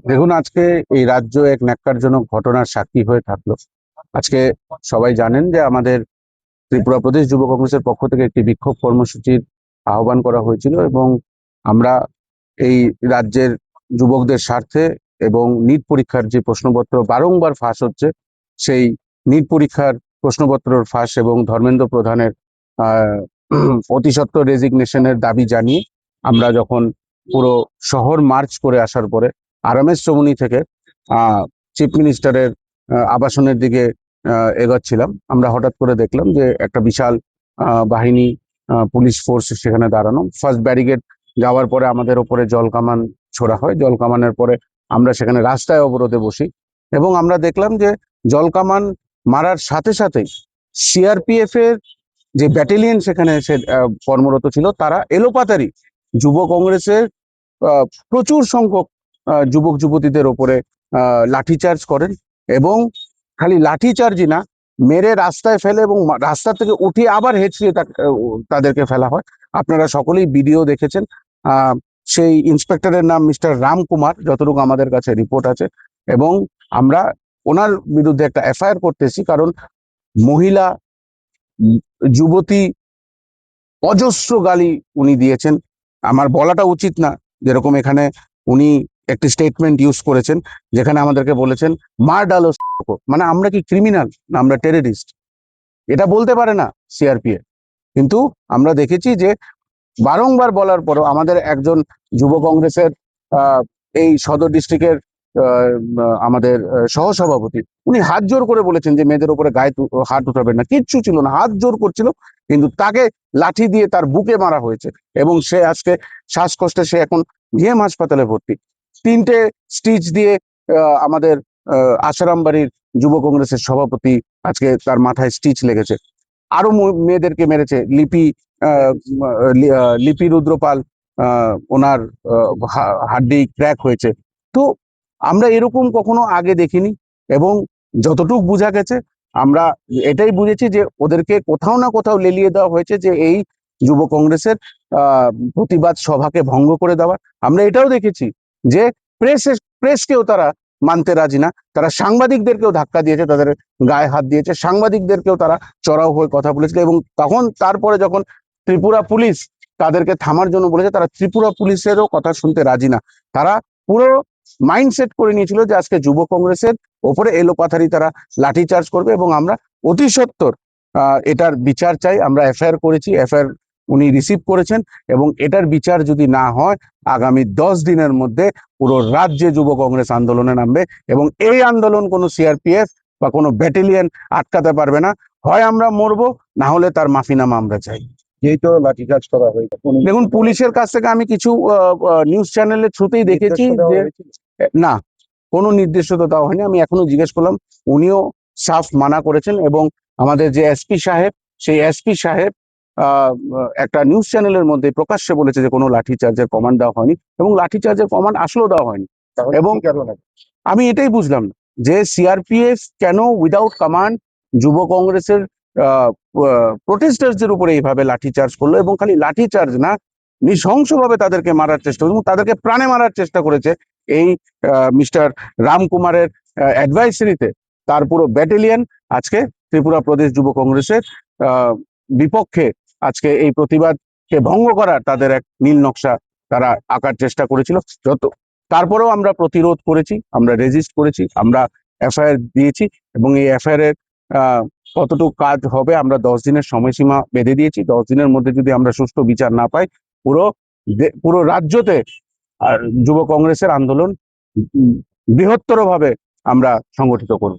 দেখুন, আজকে এই রাজ্য এক ন্যক্কারজনক ঘটনার সাক্ষী হয়ে থাকলো। আজকে সবাই জানেন যে আমাদের ত্রিপুরা প্রদেশ যুব কংগ্রেসের পক্ষ থেকে একটি বিক্ষোভ কর্মসূচির আহ্বান করা হয়েছিল, এবং আমরা এই রাজ্যের যুবকদের স্বার্থে এবং নিট পরীক্ষার যে প্রশ্নপত্র বারংবার ফাঁস হচ্ছে, সেই নিট পরীক্ষার প্রশ্নপত্রর ফাঁস এবং ধর্মেন্দ্র প্রধানের আহ অতি সত্বর রেজিগনেশনের দাবি জানিয়ে আমরা যখন পুরো শহর মার্চ করে আসার পরে আরামের চৌমুহনী থেকে চিফ মিনিস্টারের আবাসনের দিকে এগোচ্ছিলাম, আমরা হঠাৎ করে দেখলাম যে একটা বিশাল বাহিনী, পুলিশ ফোর্স সেখানে দাঁড়ানো। ফার্স্ট ব্যারিকেড যাওয়ার পরে আমাদের ওপরে জল কামান ছোড়া হয়। জল কামানের পরে আমরা সেখানে রাস্তায় অবরোধে বসি, এবং আমরা দেখলাম যে জল কামান মারার সাথে সাথেই সিআরপিএফ এর যে ব্যাটালিয়ন সেখানে এসে কর্মরত ছিল, তারা এলোপাতারি যুব কংগ্রেসের প্রচুর সংখ্যক যুবক যুবতীদের ওপরে লাঠিচার্জ করেন। এবং খালি লাঠিচার্জই না, মেরে রাস্তায় ফেলে এবং রাস্তা থেকে উঠিয়ে আবার হেঁচড়িয়ে তাদেরকে ফেলা হয়। আপনারা সকলেই ভিডিও দেখেছেন। সেই ইন্সপেক্টরের নাম মিস্টার রাম কুমার, যতটুকু আমাদের কাছে রিপোর্ট আছে, এবং আমরা ওনার বিরুদ্ধে একটা এফআইআর করতেছি, কারণ মহিলা যুবতী অজস্র গালি উনি দিয়েছেন। আমার বলাটা উচিত না, যেরকম এখানে উনি একটি স্টেটমেন্ট ইউজ করেছেন যেখানে আমাদেরকে বলেছেন মার ডালো, মানে আমরা কি ক্রিমিনাল না আমরা টেররিস্ট? এটা বলতে পারে না সিআরপিএফ। কিন্তু আমরা দেখেছি যে বারংবার বলার পরও আমাদের একজন যুব কংগ্রেসের এই সদর ডিস্ট্রিক্টের আমাদের সহসভাপতি, উনি হাত জোর করে বলেছেন যে মেয়েদের উপরে গায়ে হাত উঠাবেন না, কিচ্ছু ছিল না, হাত জোর করছিল, কিন্তু তাকে লাঠি দিয়ে তার বুকে মারা হয়েছে, এবং সে আজকে শ্বাসকষ্টে সে এখন জিএম হাসপাতালে ভর্তি। 3টে স্টিচ দিয়ে আমাদের আসারাম বাড়ির যুব কংগ্রেসের সভাপতি আজকে তার মাথায় স্টিচ লেগেছে। আরো মেয়েদেরকে মেরেছে। লিপি রুদ্রপাল, ওনার হাড্ডি ক্র্যাক হয়েছে। তো আমরা এরকম কখনো আগে দেখিনি, এবং যতটুকু বোঝা গেছে আমরা এটাই বুঝেছি যে ওদেরকে কোথাও না কোথাও লেলিয়ে দেওয়া হয়েছে যে এই যুব কংগ্রেসের প্রতিবাদ সভাকে ভঙ্গ করে দেওয়া। আমরা এটাও দেখেছি যে প্রেসকেও তারা মানতে রাজি না, তারা সাংবাদিকদেরকেও ধাক্কা দিয়েছে, তাদের গায়ে হাত দিয়েছে, সাংবাদিকদেরকেও তারা চড়াও হয়ে কথা বলেছিল। এবং তখন তারপরে যখন ত্রিপুরা পুলিশ তাদেরকে থামার জন্য বলেছে, তারা ত্রিপুরা পুলিশেরও কথা শুনতে রাজি না। তারা পুরো মাইন্ডসেট করে নিয়েছিল যে আজকে যুব কংগ্রেসের ওপরে এলোপাথারি তারা লাঠিচার্জ করবে, এবং আমরা অতি সত্বর এটার বিচার চাই। আমরা এফআইআর করেছি, এফআইআর উনি রিসিভ করেছেন, এবং এটার বিচার যদি না হয় আগামী 10 দিনের মধ্যে পুরো রাজ্যে যুব কংগ্রেস আন্দোলনে নামবে, এবং এই আন্দোলন কোনো সিআরপিএফ বা কোনো ব্যাটালিয়ন আটকাতে পারবে না। হয় আমরা মরবো, না হলে তার মাফিনামা আমরা চাই। যেই তো লাঠিচার্জ করা হয়েছে, দেখুন, পুলিশের কাছ থেকে আমি কিছু নিউজ চ্যানেলের থ্রুতেই দেখেছি যে না, কোনো নির্দেশ তো দেওয়া হয়নি। আমি এখনো জিজ্ঞেস করলাম, উনিও সাফ মানা করেছেন, এবং আমাদের যে এসপি সাহেব, সেই এসপি সাহেব একটা নিউজ চ্যানেলের মধ্যে প্রকাশ্যে বলেছে যে কোনো লাঠিচার্জের কমান্ড দেওয়া হয়নি, এবং লাঠিচার্জের কমান্ড আসলেও দেওয়া হয়নি। এবং আমি এটাই বুঝলাম না যে সিআরপিএফ কেন উইদাউট কমান্ড যুব কংগ্রেসের প্রোটেস্টার্সদের উপরে এইভাবে লাঠিচার্জ করলো, এবং খালি লাঠিচার্জ না, নৃশংসভাবে তাদেরকে মারার চেষ্টা করেছে, এবং তাদেরকে প্রাণে মারার চেষ্টা করেছে এই মিস্টার রাম কুমারের অ্যাডভাইসারিতে। তার পুরো ব্যাটালিয়ন আজকে ত্রিপুরা প্রদেশ যুব কংগ্রেসের বিপক্ষে আজকে এই প্রতিবাদকে ভঙ্গ করার তাদের এক নীল নকশা তারা আঁকার চেষ্টা করেছিল। তারপরেও আমরা প্রতিরোধ করেছি, আমরা রেজিস্ট করেছি, আমরা এফআইআর দিয়েছি, এবং এই এফআইআর এর কতটুকু কাজ হবে আমরা 10 দিনের সময়সীমা বেঁধে দিয়েছি। 10 দিনের মধ্যে যদি আমরা সুষ্ঠু বিচার না পাই, পুরো রাজ্যতে যুব কংগ্রেসের আন্দোলন বৃহত্তর ভাবে আমরা সংগঠিত করব।